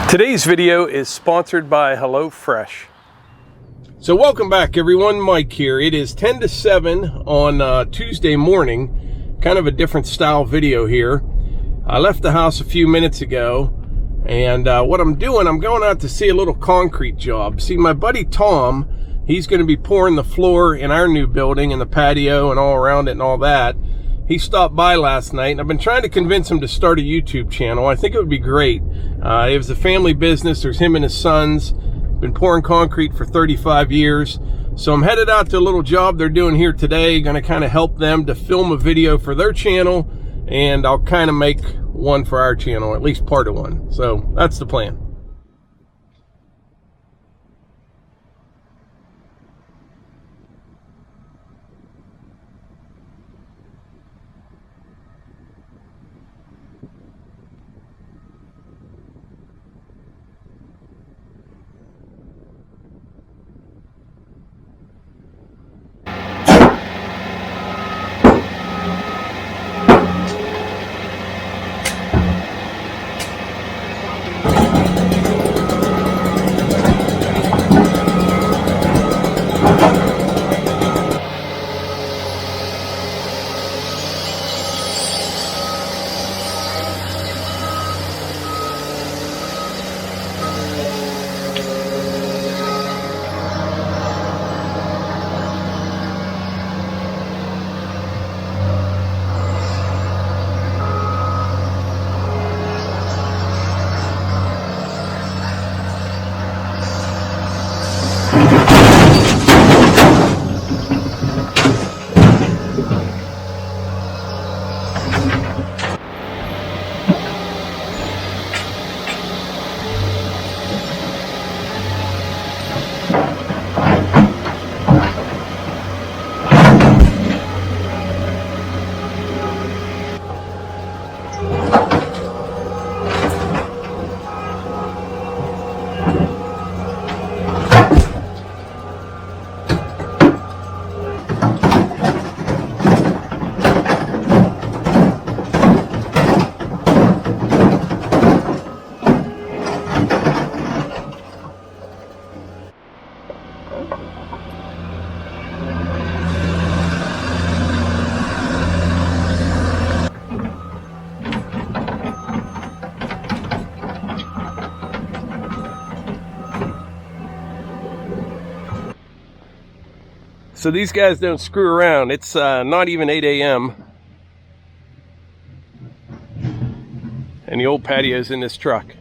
Today's video is sponsored by HelloFresh. So welcome back everyone, Mike here. It is 10 to 7 on Tuesday morning. Kind of a different style video here. I left the house a few minutes ago, and what I'm doing, I'm going out to see a little concrete job. See, my buddy Tom, he's going to be pouring the floor in our new building and the patio and all around it and all that. He stopped by last night, and I've been trying to convince him to start a YouTube channel. I think it would be great. It was a family business. There's him and his sons. Been pouring concrete for 35 years. So I'm headed out to a little job they're doing here today. Going to kind of help them to film a video for their channel, and I'll kind of make one for our channel, at least part of one. So that's the plan. So these guys don't screw around. It's not even 8 a.m. and the old patio's in this truck.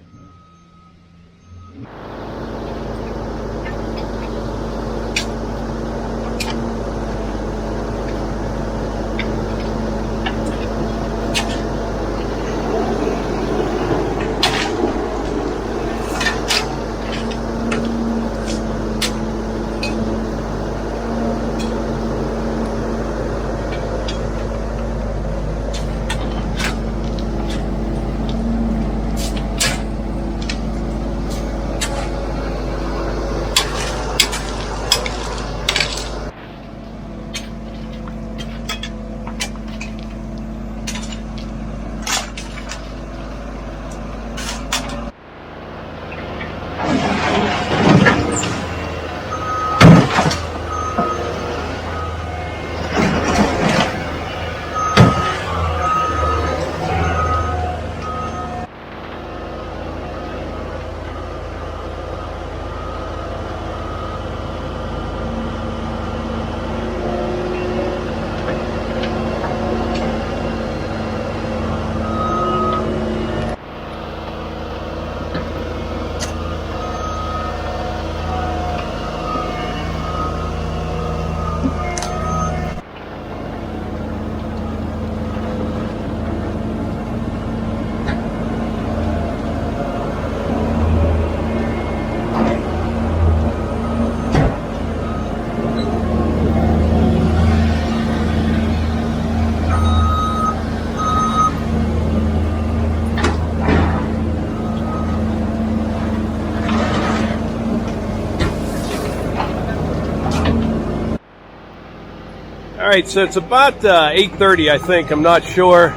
Alright, so it's about 8:30, I think. I'm not sure.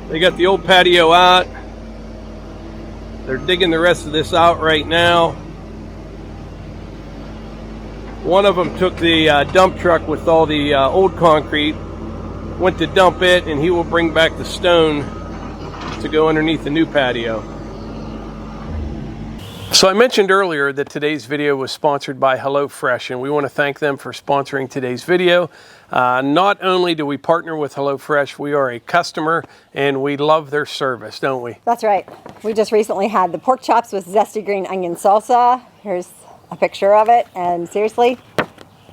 They got the old patio out. They're digging the rest of this out right now. One of them took the dump truck with all the old concrete, went to dump it, and he will bring back the stone to go underneath the new patio. So I mentioned earlier that today's video was sponsored by HelloFresh, and we want to thank them for sponsoring today's video. Not only do we partner with HelloFresh, we are a customer, and we love their service, don't we? That's right. We just recently had the pork chops with zesty green onion salsa. Here's a picture of it, and seriously,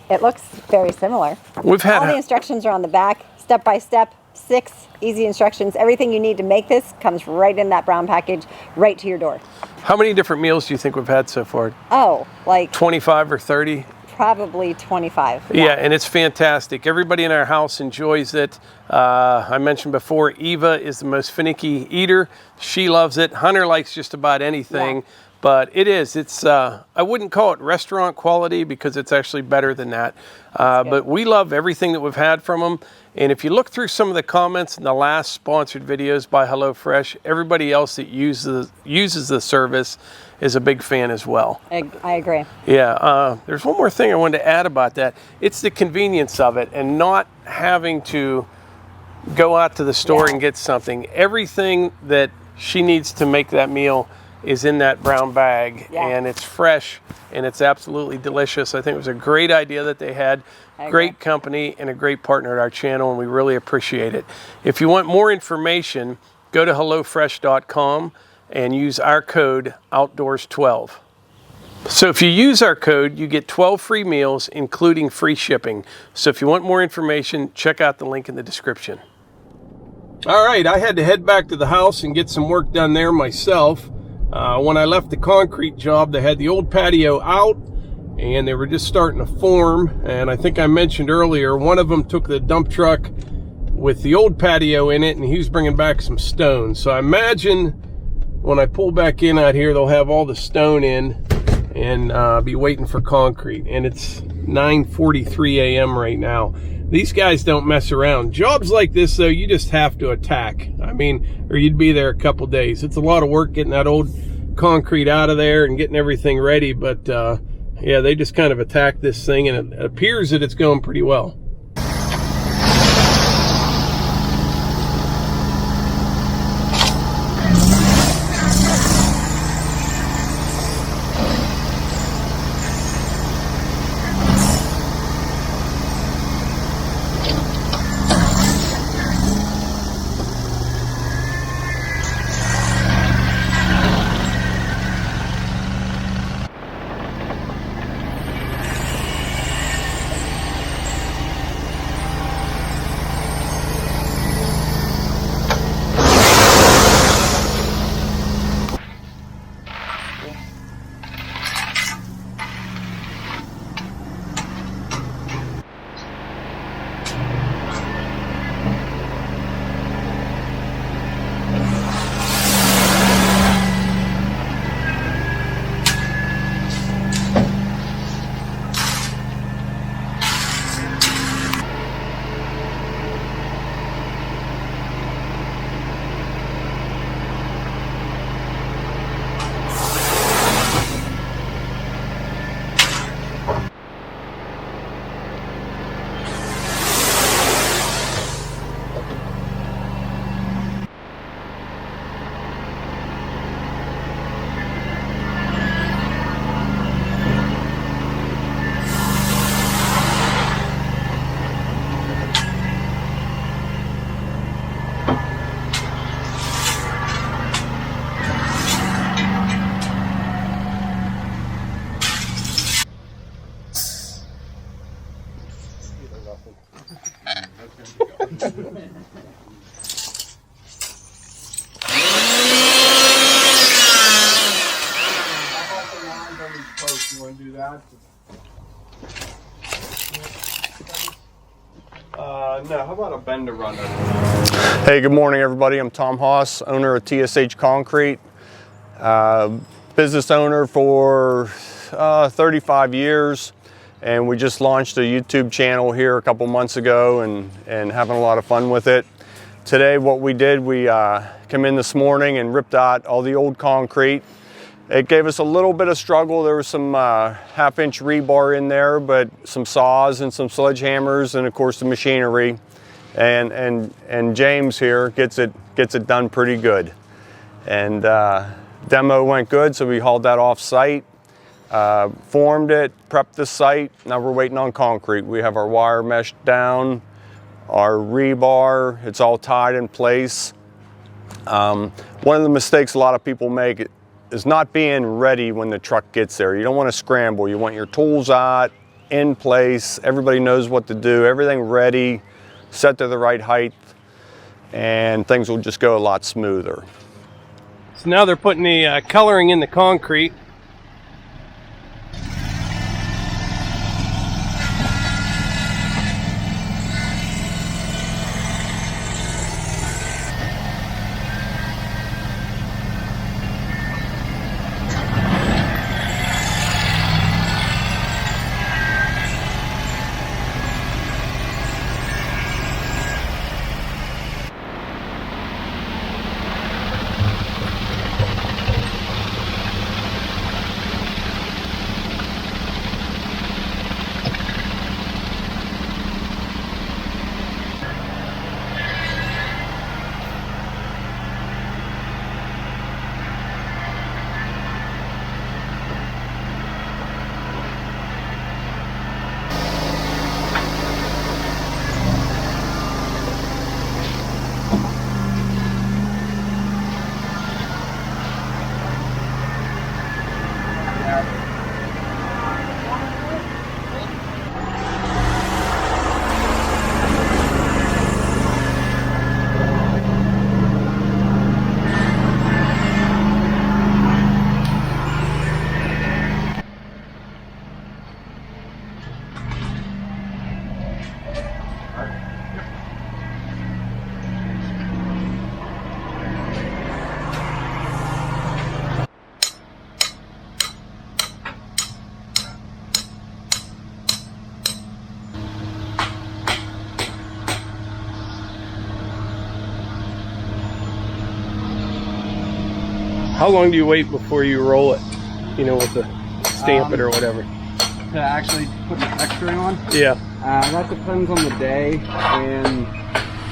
it looks very similar. We've had all the instructions are on the back, step by step, 6 easy instructions. Everything you need to make this comes right in that brown package, right to your door. How many different meals do you think we've had so far? Oh, like 25 or 30? Probably 25. Yeah, and it's fantastic. Everybody in our house enjoys it. I mentioned before, Eva is the most finicky eater. She loves it. Hunter likes just about anything. Yeah. But it's, I wouldn't call it restaurant quality because it's actually better than that. But we love everything that we've had from them. And if you look through some of the comments in the last sponsored videos by HelloFresh, everybody else that uses the service is a big fan as well. I agree. Yeah, there's one more thing I wanted to add about that. It's the convenience of it and not having to go out to the store and get something. Everything that she needs to make that meal is in that brown bag, and it's fresh and it's absolutely delicious. I think it was a great idea that they had. Great company and a great partner at our channel, and we really appreciate it. If you want more information, go to HelloFresh.com and use our code Outdoors12. So if you use our code, you get 12 free meals, including free shipping. So if you want more information, check out the link in the description. All right, I had to head back to the house and get some work done there myself. When I left the concrete job, they had the old patio out and they were just starting to form. And I think I mentioned earlier, one of them took the dump truck with the old patio in it and he was bringing back some stone. So I imagine when I pull back in out here, they'll have all the stone in and be waiting for concrete. And it's 9:43 a.m. right now. These guys don't mess around. Jobs like this, though, you just have to attack. I mean, or you'd be there a couple days. It's a lot of work getting that old concrete out of there and getting everything ready. But, yeah, they just kind of attack this thing, and it appears that it's going pretty well. You want to do that? No, how about a bend to run? Hey, good morning everybody. I'm Tom Haus, owner of TSH Concrete. Business owner for 35 years, and we just launched a YouTube channel here a couple months ago and having a lot of fun with it. Today what we did, we came in this morning and ripped out all the old concrete. It gave us a little bit of struggle. There was some 1/2-inch rebar in there, but some saws and some sledgehammers, and of course the machinery. And James here gets it done pretty good. And demo went good, so we hauled that off site, formed it, prepped the site. Now we're waiting on concrete. We have our wire mesh down, our rebar, it's all tied in place. One of the mistakes a lot of people make is not being ready when the truck gets there. You don't want to scramble. You want your tools out, in place, everybody knows what to do, everything ready, set to the right height, and things will just go a lot smoother. So now they're putting the coloring in the concrete. How long do you wait before you roll it? You know, with the stamp it or whatever. To actually put the texturing on? Yeah. That depends on the day and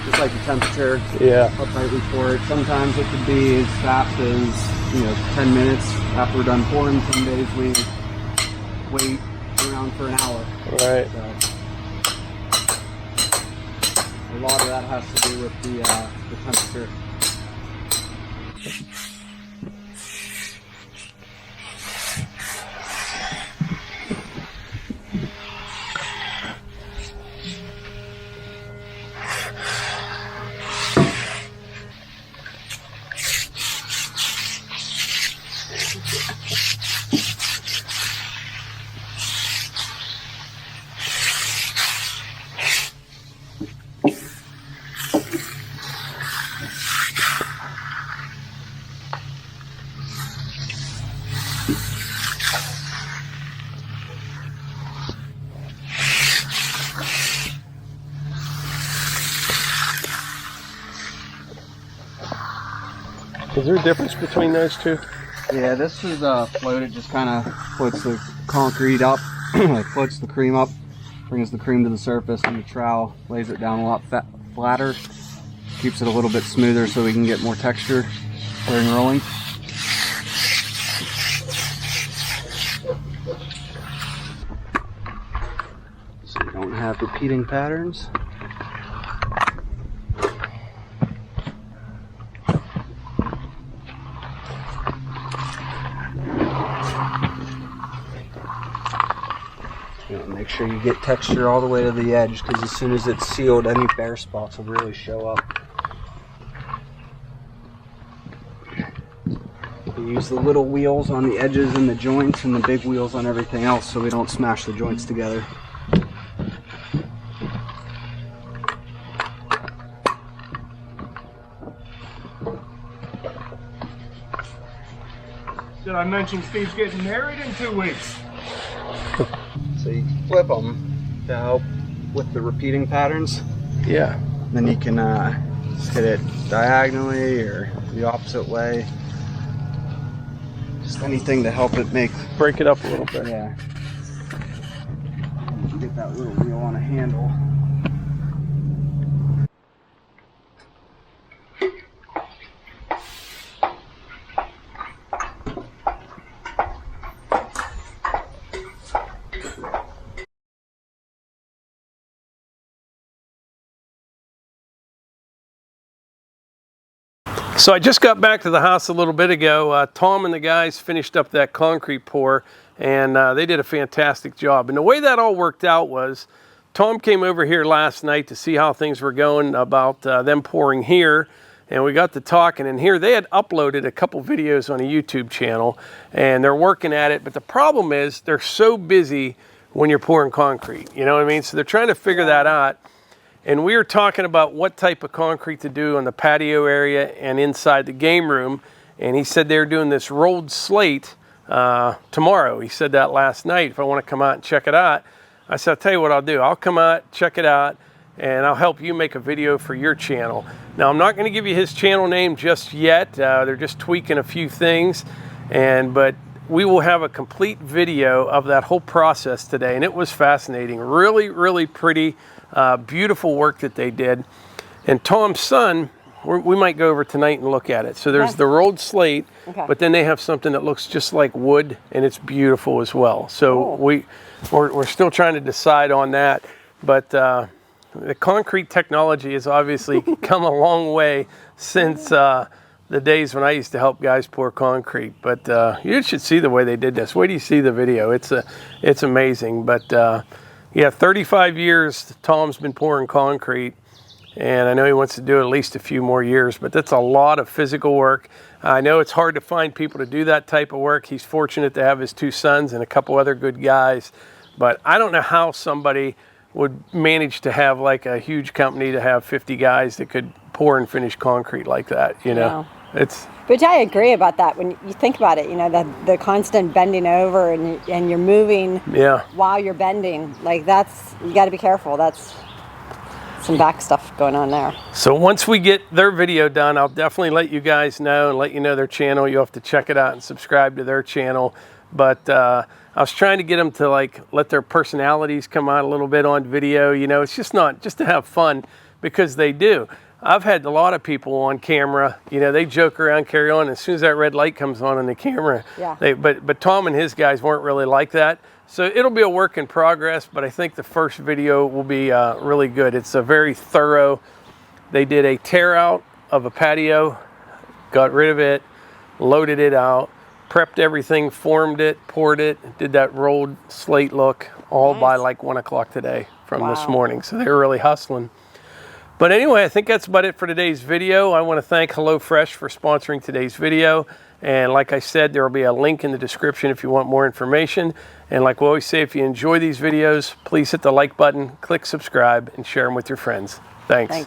just like the temperature. Yeah. How tight we pour it. Sometimes it could be as fast as 10 minutes after we're done pouring. Some days we wait around for an hour. Right. So a lot of that has to do with the temperature. Is there a difference between those two? Yeah, this is float. It just kind of floats the concrete up, floats the cream up, brings the cream to the surface, and the trowel lays it down a lot flatter, keeps it a little bit smoother so we can get more texture during rolling. So you don't have repeating patterns. Make sure you get texture all the way to the edge, because as soon as it's sealed, any bare spots will really show up. We use the little wheels on the edges and the joints and the big wheels on everything else so we don't smash the joints together. Did I mention Steve's getting married in 2 weeks? So you flip them to help with the repeating patterns. Yeah. Then you can hit it diagonally or the opposite way. Just anything to help it break it up a little bit. Yeah. Get that little wheel on a handle. So I just got back to the house a little bit ago. Tom and the guys finished up that concrete pour, and they did a fantastic job. And the way that all worked out was Tom came over here last night to see how things were going about them pouring here, and we got to talking. And here they had uploaded a couple videos on a YouTube channel, and they're working at it. But the problem is they're so busy when you're pouring concrete, you know what I mean? So they're trying to figure that out. And we were talking about what type of concrete to do on the patio area and inside the game room. And he said they're doing this rolled slate tomorrow. He said that last night, if I want to come out and check it out. I said, I'll tell you what I'll do. I'll come out, check it out, and I'll help you make a video for your channel. Now, I'm not going to give you his channel name just yet. They're just tweaking a few things. But we will have a complete video of that whole process today. And it was fascinating. Really, really pretty. Beautiful work that they did. And Tom's son, we might go over tonight and look at it. So there's the rolled slate, but then they have something that looks just like wood, and it's beautiful as well. So we're still trying to decide on that. But the concrete technology has obviously come a long way since the days when I used to help guys pour concrete. But you should see the way they did this. Wait till you see the video. It's amazing. But yeah, 35 years Tom's been pouring concrete, and I know he wants to do at least a few more years, but that's a lot of physical work. I know it's hard to find people to do that type of work. He's fortunate to have his two sons and a couple other good guys, but I don't know how somebody would manage to have like a huge company to have 50 guys that could pour and finish concrete like that, you know? But I agree about that. When you think about it, you know, the constant bending over and you're moving while you're bending, like you got to be careful. That's some back stuff going on there. So once we get their video done, I'll definitely let you guys know and let you know their channel. You'll have to check it out and subscribe to their channel. But I was trying to get them to like let their personalities come out a little bit on video. You know, it's just not just to have fun, because they do. I've had a lot of people on camera, you know, they joke around, carry on. As soon as that red light comes on the camera, but Tom and his guys weren't really like that. So it'll be a work in progress, but I think the first video will be really good. It's a very thorough. They did a tear out of a patio, got rid of it, loaded it out, prepped everything, formed it, poured it, did that rolled slate look, all by like 1 o'clock today from this morning. So they were really hustling. But anyway, I think that's about it for today's video. I want to thank HelloFresh for sponsoring today's video. And like I said, there will be a link in the description if you want more information. And like we always say, if you enjoy these videos, please hit the like button, click subscribe, and share them with your friends. Thanks.